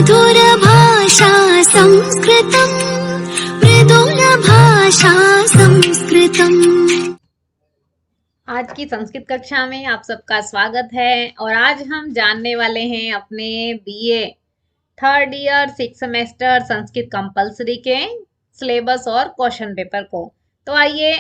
मधुर भाषा संस्कृतम्, मृदुल भाषा संस्कृतम्। आज की संस्कृत कक्षा में आप सबका स्वागत है और आज हम जानने वाले हैं अपने BA third year 6 semester Sanskrit compulsory के सिलेबस और क्वेश्चन पेपर को। तो आइए,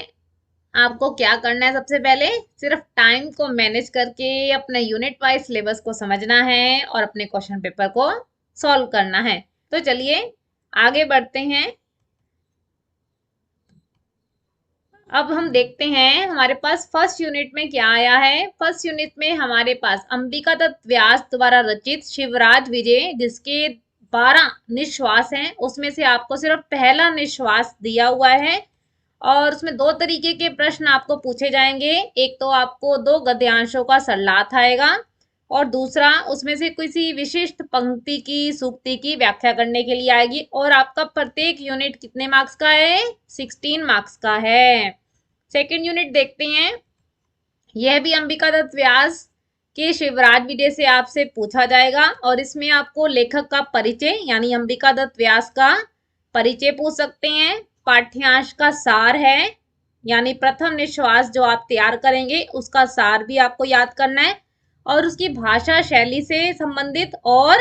आपको क्या करना है, सबसे पहले सिर्फ टाइम को मैनेज करके अपने यूनिट वाइज सिलेबस को समझना है और अपने क्वेश्चन पेपर को सॉल्व करना है। तो चलिए आगे बढ़ते हैं। अब हम देखते हैं हमारे पास फर्स्ट यूनिट में क्या आया है। फर्स्ट यूनिट में हमारे पास अंबिका दत्त व्यास द्वारा रचित शिवराज विजय, जिसके 12 निश्वास हैं, उसमें से आपको सिर्फ पहला निश्वास दिया हुआ है और उसमें 2 तरीके के प्रश्न आपको पूछे जाएंगे। एक तो आपको 2 गद्यांशों का सरलार्थ आएगा और दूसरा उसमें से किसी विशिष्ट पंक्ति की सूक्ति की व्याख्या करने के लिए आएगी। और आपका प्रत्येक यूनिट कितने मार्क्स का है? 16 मार्क्स का है। सेकंड यूनिट देखते हैं। यह भी अंबिका दत्त व्यास के शिवराज विजय से आपसे पूछा जाएगा और इसमें आपको लेखक का परिचय यानी अंबिका दत्त व्यास का परिचय पूछ सकते हैं। पाठ्यांश का सार है यानी प्रथम निश्वास जो आप तैयार करेंगे उसका सार भी आपको याद करना है और उसकी भाषा शैली से संबंधित और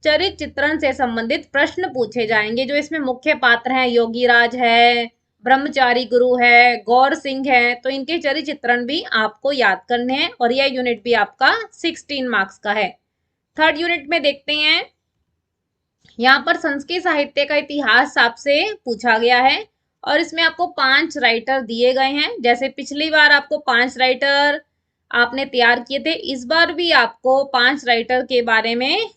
चरित्र चित्रण से संबंधित प्रश्न पूछे जाएंगे। जो इसमें मुख्य पात्र हैं, योगीराज है, ब्रह्मचारी गुरु है, गौर सिंह है, तो इनके चरित्र चित्रण भी आपको याद करने हैं और यह यूनिट भी आपका 16 मार्क्स का है। थर्ड यूनिट में देखते हैं। यहाँ पर संस्कृत साहित्य का इतिहास आपसे पूछा गया है और इसमें आपको 5 राइटर दिए गए हैं। जैसे पिछली बार आपको 5 राइटर आपने तैयार किए थे, इस बार भी आपको 5 राइटर के बारे में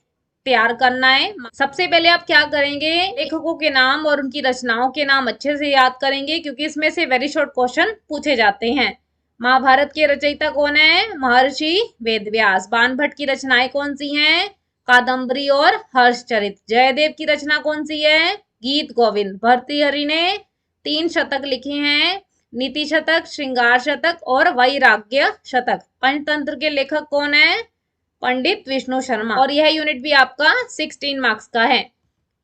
तैयार करना है। सबसे पहले आप क्या करेंगे, लेखकों के नाम और उनकी रचनाओं के नाम अच्छे से याद करेंगे क्योंकि इसमें से वेरी शॉर्ट क्वेश्चन पूछे जाते हैं। महाभारत के रचयिता कौन है? महर्षि वेदव्यास। बाणभट्ट की रचनाएं कौन सी हैं? कादम्बरी और हर्षचरित। जयदेव की रचना कौन सी है? गीत गोविंद। भर्तृहरि ने 3 शतक लिखे हैं, नीति शतक, श्रृंगार शतक और वैराग्य शतक। पंचतंत्र के लेखक कौन है? पंडित विष्णु शर्मा। और यह यूनिट भी आपका 16 मार्क्स का है।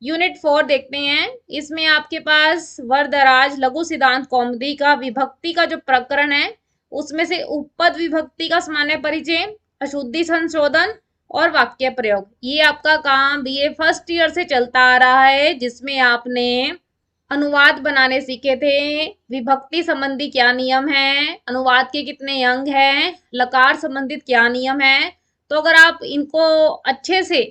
यूनिट 4 देखते हैं। इसमें आपके पास वरदराज लघु सिद्धांत कौमुदी का विभक्ति का जो प्रकरण है उसमें से उपपद विभक्ति का सामान्य परिचय, अशुद्धि संशोधन और वाक्य प्रयोग, ये आपका काम बीए फर्स्ट ईयर से चलता आ रहा है, जिसमें आपने अनुवाद बनाने सीखे थे। विभक्ति संबंधी क्या नियम है, अनुवाद के कितने अंग हैं, लकार संबंधित क्या नियम है। तो अगर आप इनको अच्छे से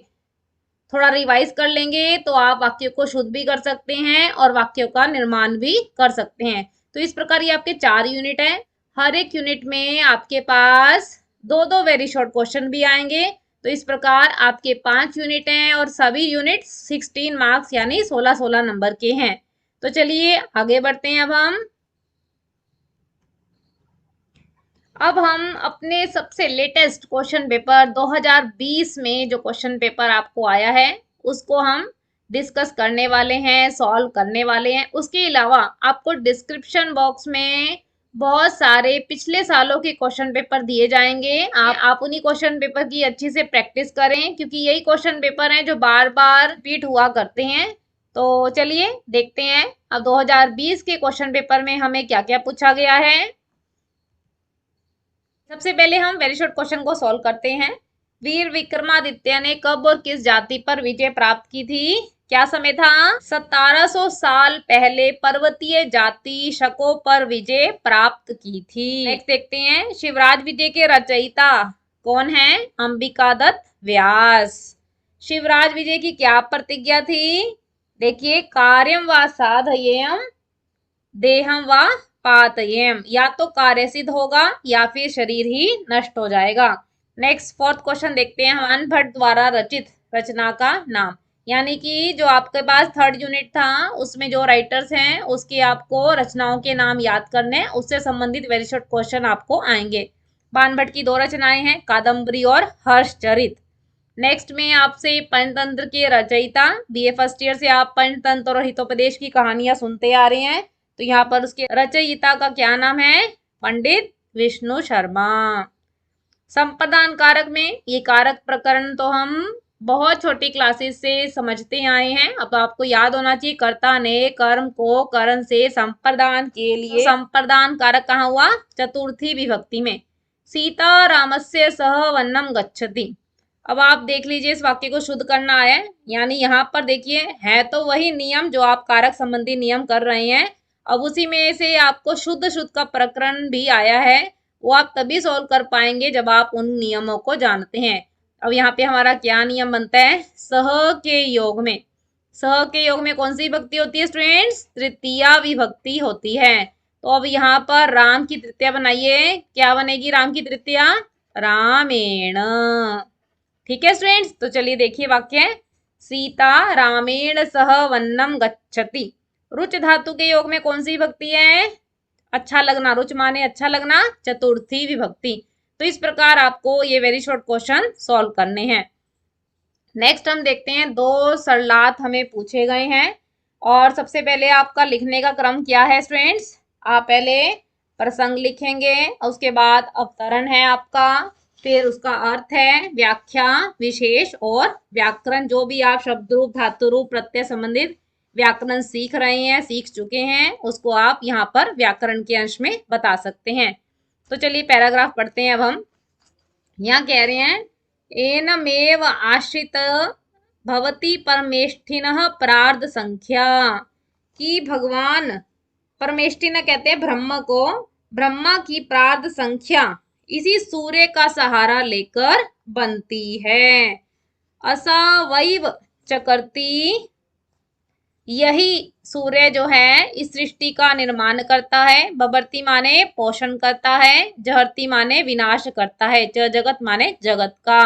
थोड़ा रिवाइज कर लेंगे तो आप वाक्यों को शुद्ध भी कर सकते हैं और वाक्यों का निर्माण भी कर सकते हैं। तो इस प्रकार ये आपके 4 यूनिट है। हर एक यूनिट में आपके पास 2-2 वेरी शॉर्ट क्वेश्चन भी आएंगे। तो इस प्रकार आपके 5 यूनिट हैं और सभी यूनिट 16 मार्क्स यानी 16-16 नंबर के हैं। तो चलिए आगे बढ़ते हैं। अब हम अपने सबसे लेटेस्ट क्वेश्चन पेपर 2020 में जो क्वेश्चन पेपर आपको आया है उसको हम डिस्कस करने वाले हैं, सॉल्व करने वाले हैं। उसके अलावा आपको डिस्क्रिप्शन बॉक्स में बहुत सारे पिछले सालों के क्वेश्चन पेपर दिए जाएंगे। आप उन्हीं क्वेश्चन पेपर की अच्छी से प्रैक्टिस करें क्योंकि यही क्वेश्चन पेपर हैं जो बार बार रिपीट हुआ करते हैं। तो चलिए देखते हैं अब 2020 के क्वेश्चन पेपर में हमें क्या क्या पूछा गया है। सबसे पहले हम वेरी शॉर्ट क्वेश्चन को सॉल्व करते हैं। वीर विक्रमादित्य ने कब और किस जाति पर विजय प्राप्त की थी? क्या समय था? 1700 साल पहले पर्वतीय जाति शकों पर विजय प्राप्त की थी। नेक्स्ट देखते हैं। शिवराज विजय के रचयिता कौन है? अंबिका दत्त व्यास। शिवराज विजय की क्या प्रतिज्ञा थी? देखिए, कार्यम व साधयेयम देहम व पातयेम, या तो कार्य सिद्ध होगा या फिर शरीर ही नष्ट हो जाएगा। नेक्स्ट 4th क्वेश्चन देखते हैं। बाणभट्ट द्वारा रचित रचना का नाम, यानी कि जो आपके पास 3rd यूनिट था उसमें जो राइटर्स हैं उसके आपको रचनाओं के नाम याद करने हैं, उससे संबंधित वेरी शॉर्ट क्वेश्चन आपको आएंगे। बाणभट्ट की 2 रचनाएं हैं, कादम्बरी और हर्षचरित। नेक्स्ट में आपसे पंचतंत्र के रचयिता, बीए फर्स्ट ईयर से आप पंचतंत्र और हितोपदेश की कहानियां सुनते आ रहे हैं, तो यहाँ पर उसके रचयिता का क्या नाम है? पंडित विष्णु शर्मा। संप्रदान कारक में ये कारक प्रकरण तो हम बहुत छोटी क्लासेस से समझते आए हैं। अब आपको याद होना चाहिए कर्ता ने कर्म को करण से संप्रदान के लिए, संप्रदान कारक कहाँ हुआ? चतुर्थी विभक्ति में। सीता रामस्य सह वनम गच्छति। अब आप देख लीजिए, इस वाक्य को शुद्ध करना है, यानी यहाँ पर देखिए है तो वही नियम जो आप कारक संबंधी नियम कर रहे हैं। अब उसी में से आपको शुद्ध शुद्ध का प्रकरण भी आया है, वो आप तभी सॉल्व कर पाएंगे जब आप उन नियमों को जानते हैं। अब यहाँ पे हमारा क्या नियम बनता है? सह के योग में, सह के योग में कौन सी विभक्ति होती है स्टूडेंट्स? तृतीया विभक्ति होती है। तो अब यहाँ पर राम की तृतीया बनाइए, क्या बनेगी राम की तृतीया? रामेण। ठीक है स्टूडेंट्स, तो चलिए देखिए वाक्य। सीता रामेण सह वन्नम गच्छति। रुच धातु के योग में कौन सी विभक्ति है? अच्छा लगना, रुच माने अच्छा लगना, चतुर्थी विभक्ति। तो इस प्रकार आपको ये वेरी शॉर्ट क्वेश्चन सॉल्व करने हैं। नेक्स्ट हम देखते हैं, दो सरलार्थ हमें पूछे गए हैं और सबसे पहले आपका लिखने का क्रम क्या है स्टूडेंट्स? आप पहले प्रसंग लिखेंगे, उसके बाद अवतरण है आपका, फिर उसका अर्थ है, व्याख्या, विशेष और व्याकरण। जो भी आप शब्द रूप, धातु रूप, प्रत्यय संबंधित व्याकरण सीख रहे हैं, सीख चुके हैं, उसको आप यहाँ पर व्याकरण के अंश में बता सकते हैं। तो चलिए पैराग्राफ पढ़ते हैं अब हम। यहाँ कह रहे हैं, एनमेव आश्रित भवति परमेष्ठिनः प्रार्ध संख्या, कि भगवान परमेष्ठिन कहते हैं ब्रह्म को, ब्रह्मा की प्रार्ध संख्या इसी सूर्य का सहारा लेकर बनती है। असवैव चकर्ती, यही सूर्य जो है इस सृष्टि का निर्माण करता है। बबर्ती माने पोषण करता है, जहर्ती माने विनाश करता है, जगत माने जगत का।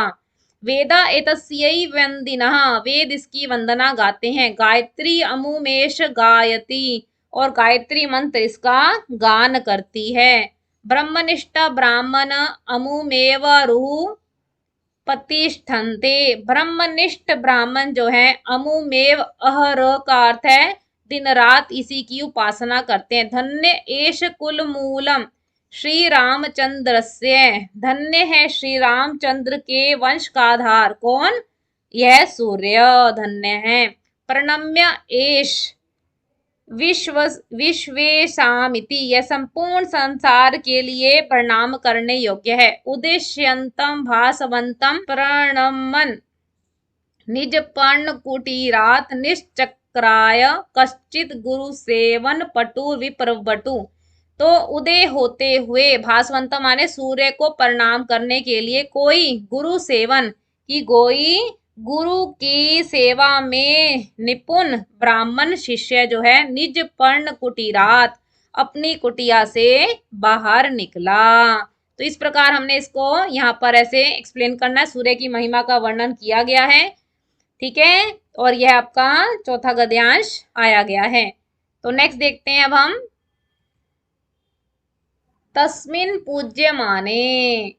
वेदा एतस्यै वंदिनः, वेद इसकी वंदना गाते हैं। गायत्री अमुमेश गायती, और गायत्री मंत्र इसका गान करती है। ब्रह्मनिष्ठ ब्राह्मण अमुमेव रुः प्रतिष्ठन्ते, ब्रह्मनिष्ठ ब्राह्मण जो है अमुमेव अहर का अर्थ है दिन रात इसी की उपासना करते हैं। धन्य एष कुल मूलम श्री रामचंद्रस्य, धन्य है श्री रामचंद्र के वंश का आधार कौन? यह सूर्य धन्य है। प्रणम्य एष विश्वेशामिति, यह संपूर्ण संसार के लिए प्रणाम करने योग्य है। उद्देश्यंतम भासवंतम प्रणमन निज पर्ण कुटीरात निश्चक्राय कश्चित गुरु सेवन पटु विप्रवटु। तो उदय होते हुए, भासवंत माने सूर्य को प्रणाम करने के लिए कोई गुरु सेवन की गोई, गुरु की सेवा में निपुण ब्राह्मण शिष्य जो है निज पर्ण कुटीरात, अपनी कुटिया से बाहर निकला। तो इस प्रकार हमने इसको यहाँ पर ऐसे एक्सप्लेन करना है। सूर्य की महिमा का वर्णन किया गया है, ठीक है, और यह आपका चौथा गद्यांश आया गया है। तो नेक्स्ट देखते हैं अब हम, तस्मिन पूज्य माने,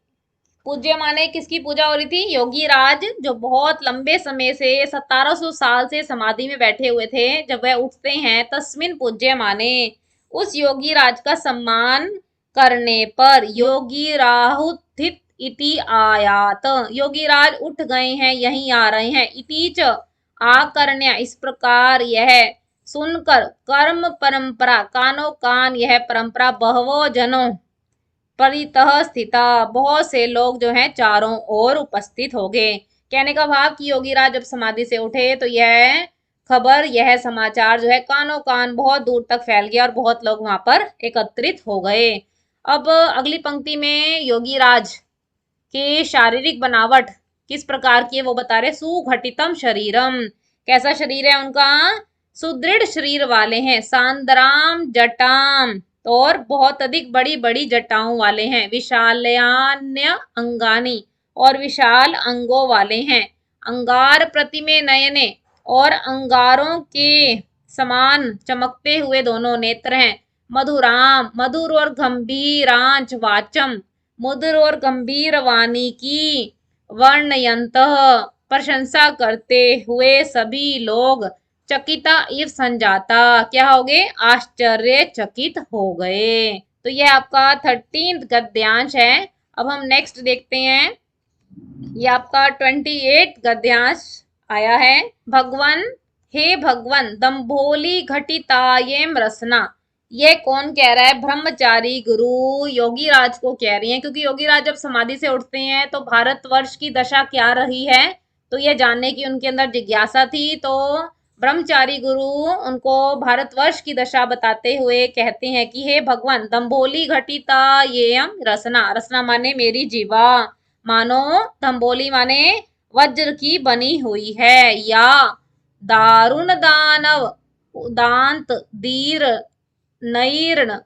पूज्य माने किसकी पूजा हो रही थी? योगी राज, जो बहुत लंबे समय से 1700 साल से समाधि में बैठे हुए थे, जब वह उठते हैं, तस्मिन पूज्य माने, उस योगी राज का सम्मान करने पर, योगी राहुथित इति आयात, योगी राज उठ गए हैं, यहीं आ रहे हैं। इति च आकर्ण्य, इस प्रकार यह सुनकर, कर्म परंपरा, कानो कान यह परंपरा, बहवो जनों परितः स्थिता, बहुत से लोग जो हैं चारों ओर उपस्थित हो गए। कहने का भाव कि योगी राज जब समाधि से उठे तो यह खबर, यह समाचार जो है कानों कान बहुत दूर तक फैल गया और बहुत लोग वहां पर एकत्रित हो गए। अब अगली पंक्ति में योगी राज के शारीरिक बनावट किस प्रकार की है वो बता रहे। सुघटितम शरीरम, कैसा शरीर है उनका? सुदृढ़ शरीर वाले हैं। सांद्राम जटाम, और बहुत अधिक बड़ी बड़ी जटाओं वाले हैं। विशाल्यान्य अंगानी, और विशाल अंगों वाले हैं। अंगार प्रतिमे नयने, और अंगारों के समान चमकते हुए दोनों नेत्र हैं। मधुराम, मधुर और गंभीरांच वाचम, मधुर और गंभीर वाणी की वर्णयंतः, प्रशंसा करते हुए सभी लोग। चकिता इव संजाता, क्या हो गए? आश्चर्यचकित हो गए। तो यह आपका 13th गद्यांश है। अब हम नेक्स्ट देखते हैं, ये आपका 28 गद्यांश आया है। भगवन, हे भगवन दंभोली घटितायेम रसना, ये कौन कह रहा है? ब्रह्मचारी गुरु योगी राज को कह रही हैं, क्योंकि योगी राज जब समाधि से उठते हैं तो भारतवर्ष की दशा क्या रही है तो ये जानने की उनके अंदर जिज्ञासा थी। तो ब्रह्मचारी गुरु उनको भारतवर्ष की दशा बताते हुए कहते हैं कि हे भगवान दंभोली घटिता येयम रसना, रसना माने मेरी जीवा, मानो दंभोली माने वज्र की बनी हुई है, या दारुण दानव उदांत दीर नैर्ण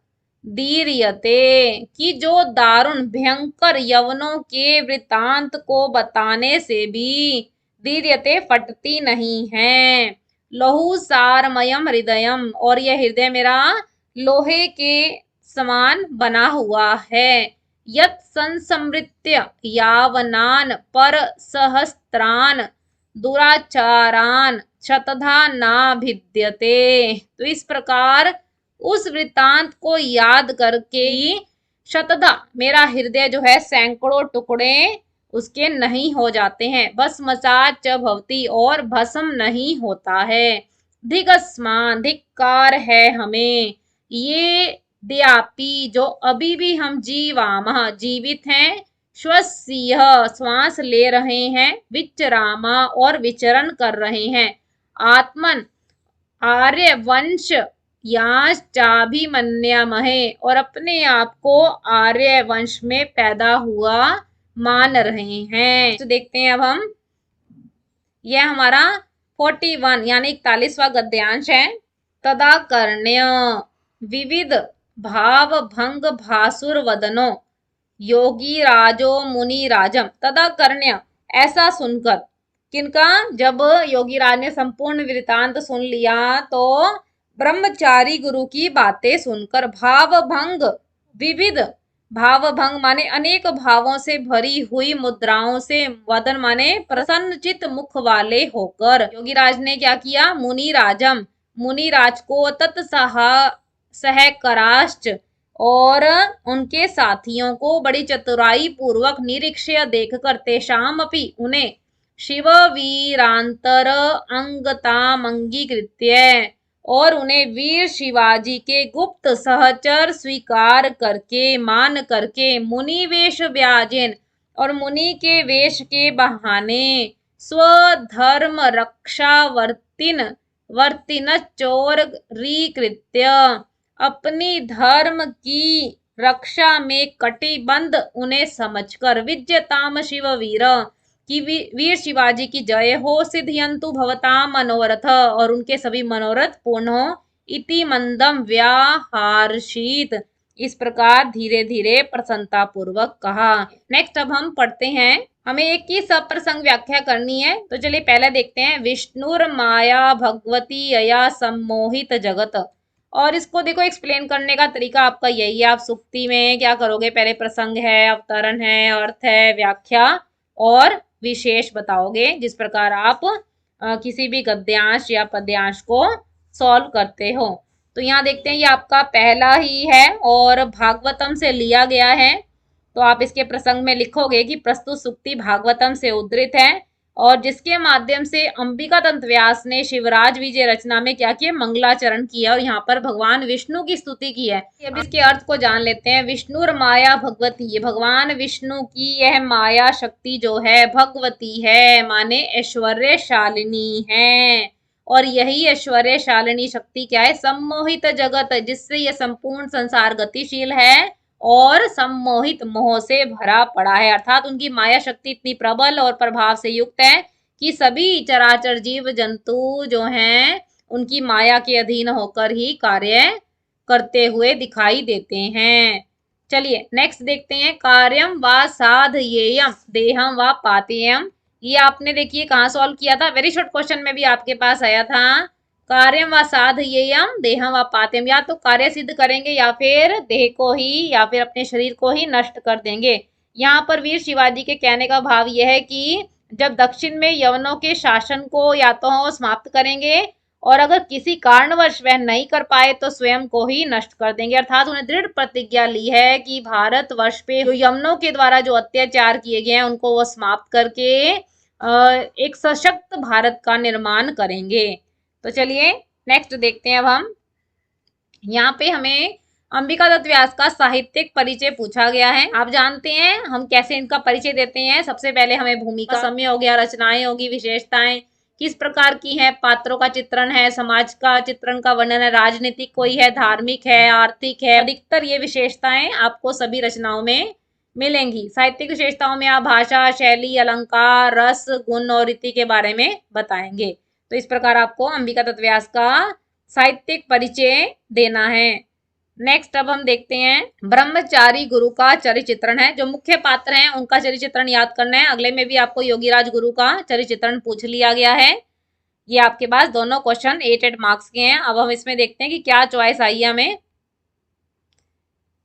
दीर्यते, कि जो दारुण भयंकर यवनों के वृतांत को बताने से भी दीर्यते फटती नहीं है। लहू सारमयम हृदयम, और यह हृदय मेरा लोहे के समान बना हुआ है। यत् संसमृत्य यावनान पर सहस्त्रान दुराचारान शतधा ना भिद्यते, तो इस प्रकार उस वृतांत को याद करके ही शतधा मेरा हृदय जो है सैकड़ों टुकड़े उसके नहीं हो जाते हैं। भस्मसात च भवति, और भस्म नहीं होता है। धिगस्मान, धिक्कार है हमें, ये द्यापी जो अभी भी हम जीवामः जीवित हैं, श्वसीय श्वास ले रहे हैं, विचरामा और विचरण कर रहे हैं, आत्मन आर्य वंश याश्चाभिमन्यामहे, और अपने आप को आर्य वंश में पैदा हुआ मान रहे हैं। तो देखते हैं अब हम, यह हमारा 41 यानी 41वां गद्यांश है। तदाकर्ण्य विविध भाव भंग भासुर वदनो योगी राजो मुनि राजम, तदाकर्ण्य ऐसा सुनकर, किनका? जब योगी राज ने संपूर्ण वृतांत सुन लिया तो ब्रह्मचारी गुरु की बातें सुनकर, भाव भंग विविध, भाव भंग माने अनेक भावों से भरी हुई मुद्राओं से, वदन माने प्रसन्नचित मुख वाले होकर योगी राज ने क्या किया? मुनि राजम, मुनि राज को तत्सहा सहकराश्च, और उनके साथियों को बड़ी चतुराई पूर्वक निरीक्ष्य देखकर, तेषाम अपि उन्हें शिव वीरांतर अंगताम अंगीकृत्य, और उन्हें वीर शिवाजी के गुप्त सहचर स्वीकार करके मान करके, मुनि वेश व्याजेन, और मुनि के वेश के बहाने, स्वधर्म रक्षावर्तिन वर्तिन चोर रीकृत्य, अपनी धर्म की रक्षा में कटिबंध उन्हें समझकर, विजयताम शिव वीर कि वीर शिवाजी की जय हो, सिद्धियंतु भवताम मनोरथ, और उनके सभी मनोरथ पूर्ण हो, इति मंदम व्याहारशीत, इस प्रकार धीरे धीरे प्रसन्नता पूर्वक कहा। नेक्स्ट अब हम पढ़ते हैं, हमें एक ही सब प्रसंग व्याख्या करनी है। तो चलिए पहले देखते हैं, विष्णुर माया भगवती अया सम्मोहित जगत, और इसको देखो एक्सप्लेन करने का तरीका आपका यही है। आप सुक्ति में क्या करोगे? पहले प्रसंग है, अवतरण है, अर्थ है, व्याख्या और विशेष बताओगे, जिस प्रकार आप किसी भी गद्यांश या पद्यांश को सॉल्व करते हो। तो यहाँ देखते हैं ये आपका पहला ही है और भागवतम से लिया गया है। तो आप इसके प्रसंग में लिखोगे कि प्रस्तुत सुक्ति भागवतम से उद्धृत है, और जिसके माध्यम से अंबिका दंत व्यास ने शिवराज विजय रचना में क्या किया? मंगलाचरण किया, और यहाँ पर भगवान विष्णु की स्तुति की है। अब इसके अर्थ को जान लेते हैं। विष्णुर माया भगवती, ये भगवान विष्णु की यह माया शक्ति जो है भगवती है, माने ऐश्वर्यशालिनी है, और यही ऐश्वर्यशालिनी शक्ति क्या है? सम्मोहित जगत, जिससे यह संपूर्ण संसार गतिशील है और सम्मोहित मोह से भरा पड़ा है। अर्थात उनकी माया शक्ति इतनी प्रबल और प्रभाव से युक्त है कि सभी चराचर जीव जंतु जो हैं उनकी माया के अधीन होकर ही कार्य करते हुए दिखाई देते हैं। चलिए नेक्स्ट देखते हैं, कार्यम व साधयेयम देहम व पातेयम। ये आपने देखिए कहाँ सॉल्व किया था? वेरी शॉर्ट क्वेश्चन में भी आपके पास आया था। कार्यम व साधयेयम देहम व पातेयम, या तो कार्य सिद्ध करेंगे या फिर देह को ही या फिर अपने शरीर को ही नष्ट कर देंगे। यहाँ पर वीर शिवाजी के कहने का भाव यह है कि जब दक्षिण में यवनों के शासन को या तो समाप्त करेंगे और अगर किसी कारणवश वह नहीं कर पाए तो स्वयं को ही नष्ट कर देंगे। अर्थात उन्हें दृढ़ प्रतिज्ञा ली है कि भारत वर्ष पे जो यमनों के द्वारा जो अत्याचार किए गए हैं उनको वो समाप्त करके एक सशक्त भारत का निर्माण करेंगे। तो चलिए नेक्स्ट देखते हैं अब हम। यहाँ पे हमें अंबिका दत्त व्यास का साहित्यिक परिचय पूछा गया है। आप जानते हैं हम कैसे इनका परिचय देते हैं। सबसे पहले हमें भूमिका, समय हो गया, रचनाएं होगी, विशेषताएं किस प्रकार की है, पात्रों का चित्रण है, समाज का चित्रण का वर्णन है, राजनीतिक कोई है, धार्मिक है, आर्थिक है। अधिकतर ये विशेषताएं आपको सभी रचनाओं में मिलेंगी। साहित्यिक विशेषताओं में आप भाषा, शैली, अलंकार, रस, गुण और रीति के बारे में बताएंगे। तो इस प्रकार आपको अंबिका दत्त व्यास का साहित्यिक परिचय देना है। नेक्स्ट अब हम देखते हैं ब्रह्मचारी गुरु का चरित्र चित्रण है। जो मुख्य पात्र हैं उनका चरित्र चित्रण याद करना है। अगले में भी आपको योगीराज गुरु का चरित्र चित्रण पूछ लिया गया है। ये आपके पास दोनों क्वेश्चन 8 मार्क्स के हैं। अब हम इसमें देखते हैं कि क्या चॉइस आई है हमें।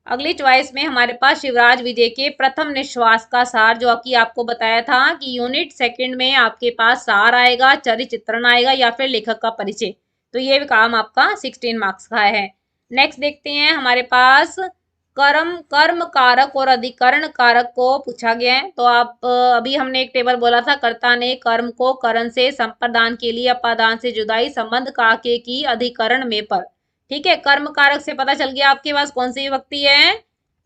अगली चॉइस में हमारे पास शिवराज विजय के प्रथम निश्वास का सार, जो कि आपको बताया था कि यूनिट सेकंड में आपके पास सार आएगा, चरित्र चित्रण आएगा या फिर लेखक का परिचय। तो ये काम आपका 16 मार्क्स का है। नेक्स्ट देखते हैं हमारे पास कर्म कारक और अधिकरण कारक को पूछा गया है। तो आप अभी हमने एक टेबल बोला था, कर्ता ने कर्म को करण से संप्रदान के लिए अपादान से जुदाई संबंध काके की अधिकरण में पर। ठीक है, कर्म कारक से पता चल गया आपके पास कौन सी विभक्ति है,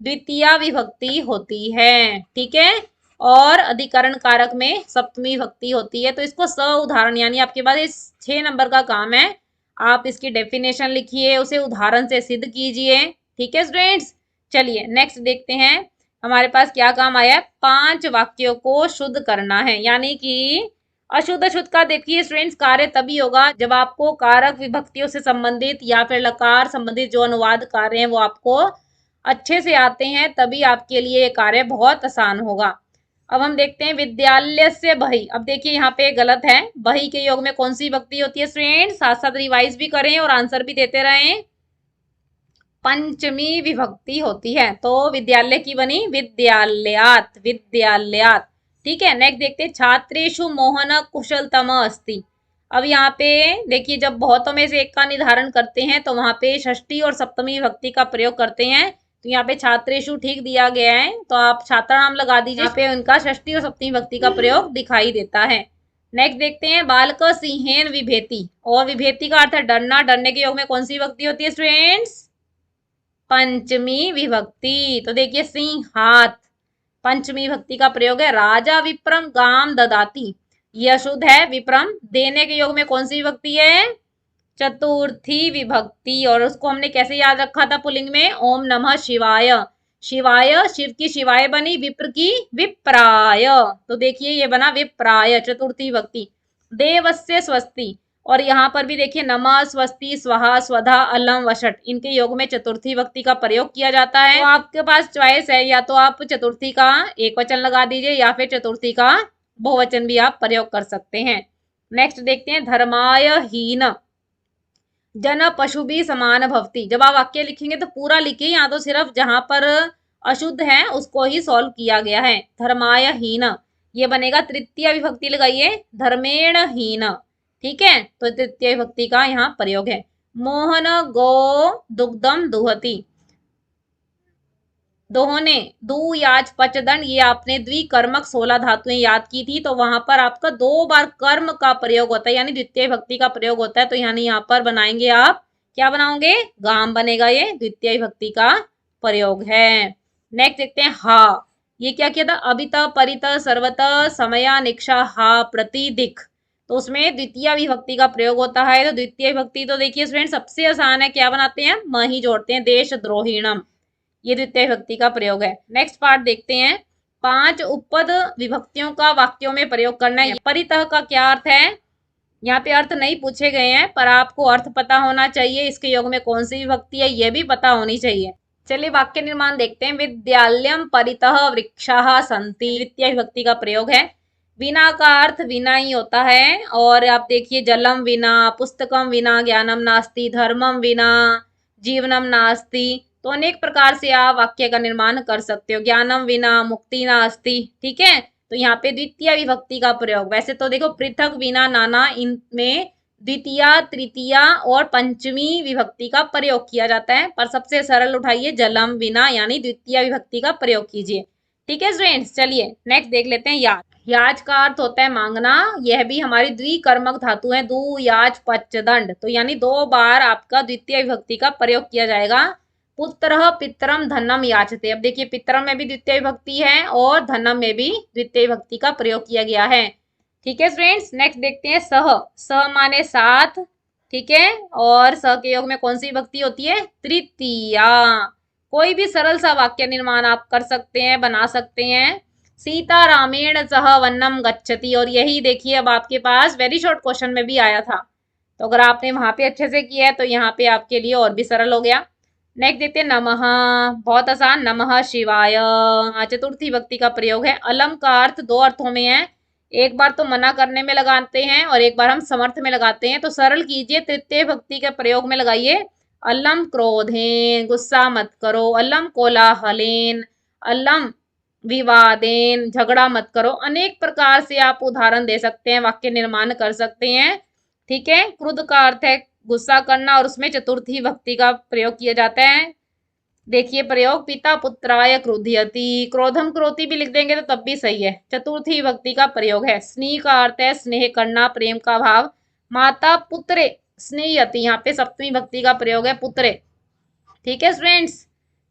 द्वितीय विभक्ति होती है। ठीक है, और अधिकरण कारक में सप्तमी विभक्ति होती है। तो इसको स उदाहरण यानी आपके पास इस 6 नंबर का काम है। आप इसकी डेफिनेशन लिखिए, उसे उदाहरण से सिद्ध कीजिए। ठीक है स्टूडेंट्स, चलिए नेक्स्ट देखते हैं हमारे पास क्या काम आया है। 5 वाक्यों को शुद्ध करना है, यानी कि अशुद्ध अशुद्ध का देखिए स्टूडेंट्स कार्य तभी होगा जब आपको कारक विभक्तियों से संबंधित या फिर लकार संबंधित जो अनुवाद कार्य हैं वो आपको अच्छे से आते हैं, तभी आपके लिए ये कार्य बहुत आसान होगा। अब हम देखते हैं विद्यालय से बही। अब देखिए यहाँ पे गलत है, बही के योग में कौन सी विभक्ति होती है स्टूडेंट, साथ साथ रिवाइज भी करें और आंसर भी देते रहें। पंचमी विभक्ति होती है, तो विद्यालय की बनी विद्यालयात, विद्यालयात। ठीक है, नेक्स्ट देखते हैं छात्रेषु मोहन कुशलतम अस्ति। अब यहाँ पे देखिए जब बहुतों में से एक का निर्धारण करते हैं तो वहां पे षष्ठी और सप्तमी विभक्ति का प्रयोग करते हैं। तो यहाँ पे छात्रेषु ठीक दिया गया है, तो आप छात्रा नाम लगा दीजिए। यहाँ पे उनका षष्ठी और सप्तमी विभक्ति का प्रयोग दिखाई देता है। नेक्स्ट देखते हैं बालक सिंहेन विभेति। और विभेति का अर्थ है डरना, डरने के योग में कौन सी विभक्ति होती है स्टूडेंट्स, पंचमी विभक्ति। तो देखिए सिंहात, पंचमी विभक्ति का प्रयोग है। राजा विप्रम गाम ददाती, यह अशुद्ध है। विप्रम देने के योग में कौन सी विभक्ति है, चतुर्थी विभक्ति। और उसको हमने कैसे याद रखा था पुल्लिंग में, ओम नमः शिवाय। शिवाय, शिव की शिवाय बनी, विप्र की विप्राय। तो देखिए ये बना विप्राय, चतुर्थी विभक्ति। देवस्य स्वस्ति, और यहाँ पर भी देखिए नमः, स्वस्ति, स्वाहा, स्वधा, अलम, वषट, इनके योग में चतुर्थी विभक्ति का प्रयोग किया जाता है। तो आपके पास चॉइस है, या तो आप चतुर्थी का एक वचन लगा दीजिए या फिर चतुर्थी का बहुवचन भी आप प्रयोग कर सकते हैं। नेक्स्ट देखते हैं धर्माय हीन जन पशु भी समान भवती। जब आप वाक्य लिखेंगे तो पूरा लिखिए, यहाँ तो सिर्फ जहां पर अशुद्ध है उसको ही सॉल्व किया गया है। धर्माय हीन, ये बनेगा तृतीय विभक्ति लगाइए, धर्मेण हीन। ठीक है, तो तृतीय विभक्ति का यहाँ प्रयोग है। मोहन गो दुग्धम दुहती, दोहने, दू याच पच दंड, ये आपने द्विकर्मक 16 धातुएं याद की थी, तो वहां पर आपका 2 बार कर्म का प्रयोग होता है, यानी द्वितीय विभक्ति का प्रयोग होता है। तो यानी यहाँ पर बनाएंगे आप क्या बनाओगे, गाम बनेगा, ये द्वितीय विभक्ति का प्रयोग है। नेक्स्ट देखते हैं हा, ये क्या किया था, अभित परित सर्वत समया निक्षा हा प्रति दिख। तो उसमें द्वितीय विभक्ति का प्रयोग होता है। तो द्वितीय विभक्ति तो देखिए स्टूडेंट सबसे आसान है, क्या बनाते हैं, म ही जोड़ते हैं, देश द्रोहिणम, ये द्वितीय विभक्ति का प्रयोग है। नेक्स्ट पार्ट देखते हैं, 5 उपपद विभक्तियों का वाक्यों में प्रयोग करना है। परितः का क्या अर्थ है, यहाँ पे अर्थ नहीं पूछे गए हैं, पर आपको अर्थ पता होना चाहिए, इसके योग में कौन सी विभक्ति है ये भी पता होनी चाहिए। चलिए वाक्य निर्माण देखते हैं। विद्यालयम परितः वृक्षाः सन्ति, द्वितीय विभक्ति का प्रयोग है। विना का अर्थ विना ही होता है, और आप देखिए जलम विना, पुस्तकम विना ज्ञानम नास्ति, धर्मम विना जीवनम नास्ति। तो अनेक प्रकार से आप वाक्य का निर्माण कर सकते हो। ज्ञानम विना मुक्ति नास्ति, ठीक है, तो यहाँ पे द्वितीय विभक्ति का प्रयोग। वैसे तो देखो पृथक, विना, नाना, इनमें द्वितीया, तृतीया और पंचमी विभक्ति का प्रयोग किया जाता है, पर सबसे सरल उठाइए जलम विना यानी द्वितीय विभक्ति का प्रयोग कीजिए। ठीक है स्टूडेंट्स, चलिए नेक्स्ट देख लेते हैं याज। याज का अर्थ होता है मांगना। यह भी हमारी द्विकर्मक धातु है, दु याज पच दंड, तो यानी 2 बार आपका द्वितीय विभक्ति का प्रयोग किया जाएगा। पुत्रः पितरम धनम याचते। अब देखिए पितरम में भी द्वितीय विभक्ति है और धनम में भी द्वितीय विभक्ति का प्रयोग किया गया है। ठीक है स्टूडेंट्स, नेक्स्ट देखते हैं सह। सह माने साथ, ठीक है, और सह के योग में कौन सी विभक्ति होती है? तृतीया। कोई भी सरल सा वाक्य निर्माण आप कर सकते हैं, बना सकते हैं। सीता रामेण सह वनम गच्छति, और यही देखिए अब आपके पास वेरी शॉर्ट क्वेश्चन में भी आया था, तो अगर आपने वहां पे अच्छे से किया है तो यहाँ पे आपके लिए और भी सरल हो गया। नेक्स्ट देखते हैं नमः, बहुत आसान, नमः शिवाय। चतुर्थी विभक्ति का प्रयोग है। अलम का अर्थ 2 अर्थों में है, एक बार तो मना करने में लगाते हैं और एक बार हम समर्थ में लगाते हैं, तो सरल कीजिए, तृतीय भक्ति के प्रयोग में लगाइए। अलम क्रोधेन, गुस्सा मत करो। अलम कोलाहलेन, अलम विवादेन, झगड़ा मत करो। अनेक प्रकार से आप उदाहरण दे सकते हैं, वाक्य निर्माण कर सकते हैं। ठीक है, क्रुद्ध का अर्थ है गुस्सा करना और उसमें चतुर्थी भक्ति का प्रयोग किया जाता है। देखिए प्रयोग, पिता पुत्राय क्रोधयति, क्रोधम क्रोधी भी लिख देंगे तो तब भी सही है, चतुर्थी विभक्ति का प्रयोग है। स्नेह का अर्थ है स्नेह करना, प्रेम का भाव। माता पुत्रे स्नेहयति, यहाँ पे सप्तमी भक्ति का प्रयोग है, पुत्रे। ठीक है स्टूडेंट्स,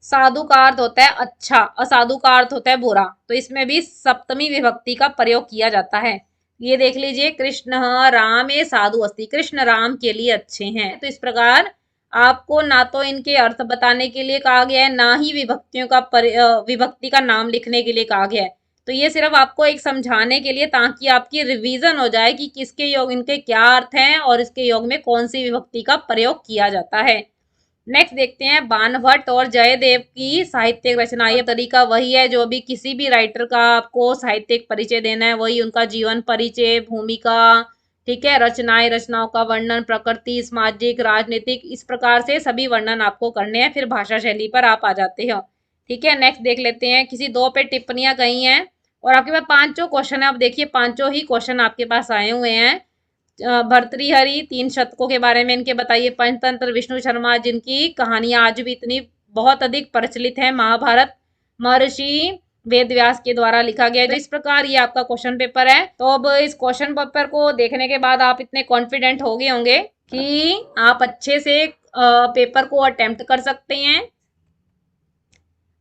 साधु का अर्थ होता है अच्छा, असाधु का अर्थ होता है बुरा, तो इसमें भी सप्तमी विभक्ति का प्रयोग किया जाता है। ये देख लीजिए, कृष्ण राम ए साधु अस्ति, कृष्ण राम के लिए अच्छे हैं। तो इस प्रकार आपको ना तो इनके अर्थ बताने के लिए कहा गया है, ना ही विभक्तियों का विभक्ति का नाम लिखने के लिए कहा गया है। तो ये सिर्फ आपको एक समझाने के लिए, ताकि आपकी रिवीजन हो जाए कि किसके योग इनके क्या अर्थ हैं और इसके योग में कौन सी विभक्ति का प्रयोग किया जाता है। नेक्स्ट देखते हैं बाणभट्ट और जयदेव की साहित्यिक रचना। ये तरीका वही है जो भी किसी भी राइटर का आपको साहित्यिक परिचय देना है, वही उनका जीवन परिचय, भूमिका, ठीक है, रचनाएं, रचनाओं का वर्णन, प्रकृति, सामाजिक, राजनीतिक, इस प्रकार से सभी वर्णन आपको करने हैं, फिर भाषा शैली पर आप आ जाते हो। ठीक है, नेक्स्ट देख लेते हैं, किसी 2 पे टिप्पणियां कही हैं और आपके पास 5 क्वेश्चन है। अब देखिए 5 ही क्वेश्चन आपके पास आए हुए हैं। भर्तृहरि 3 शतकों के बारे में इनके बताइए। पंचतंत्र विष्णु शर्मा, जिनकी कहानियां आज भी इतनी बहुत अधिक प्रचलित है। महाभारत महर्षि वेद व्यास के द्वारा लिखा गया है। तो इस प्रकार ये आपका क्वेश्चन पेपर है। तो अब इस क्वेश्चन पेपर को देखने के बाद आप इतने कॉन्फिडेंट हो गए होंगे कि आप अच्छे से पेपर को अटेम्प्ट कर सकते हैं।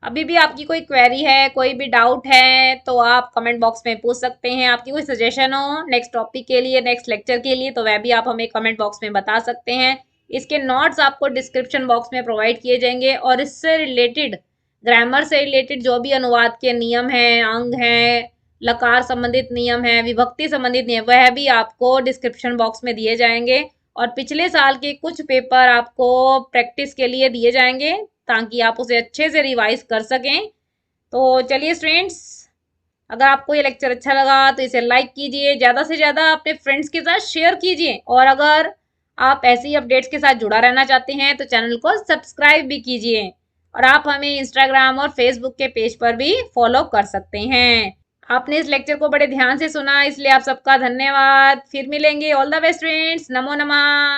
अभी भी आपकी कोई क्वेरी है, कोई भी डाउट है, तो आप कमेंट बॉक्स में पूछ सकते हैं। आपकी कोई सजेशन हो नेक्स्ट टॉपिक के लिए, नेक्स्ट लेक्चर के लिए, तो वह भी आप हमें कमेंट बॉक्स में बता सकते हैं। इसके नोट्स आपको डिस्क्रिप्शन बॉक्स में प्रोवाइड किए जाएंगे और इससे रिलेटेड, ग्रामर से रिलेटेड जो भी अनुवाद के नियम हैं, अंग हैं, लकार संबंधित नियम है, विभक्ति संबंधित नियम, वह भी आपको डिस्क्रिप्शन बॉक्स में दिए जाएंगे। और पिछले साल के कुछ पेपर आपको प्रैक्टिस के लिए दिए जाएंगे, ताकि आप उसे अच्छे से रिवाइज कर सकें। तो चलिए स्टूडेंट्स, अगर आपको ये लेक्चर अच्छा लगा तो इसे लाइक कीजिए, ज़्यादा से ज़्यादा अपने फ्रेंड्स के साथ शेयर कीजिए, और अगर आप ऐसी अपडेट्स के साथ जुड़ा रहना चाहते हैं तो चैनल को सब्सक्राइब भी कीजिए। और आप हमें इंस्टाग्राम और फेसबुक के पेज पर भी फॉलो कर सकते हैं। आपने इस लेक्चर को बड़े ध्यान से सुना, इसलिए आप सबका धन्यवाद। फिर मिलेंगे। ऑल द बेस्ट फ्रेंड्स, नमो नमः।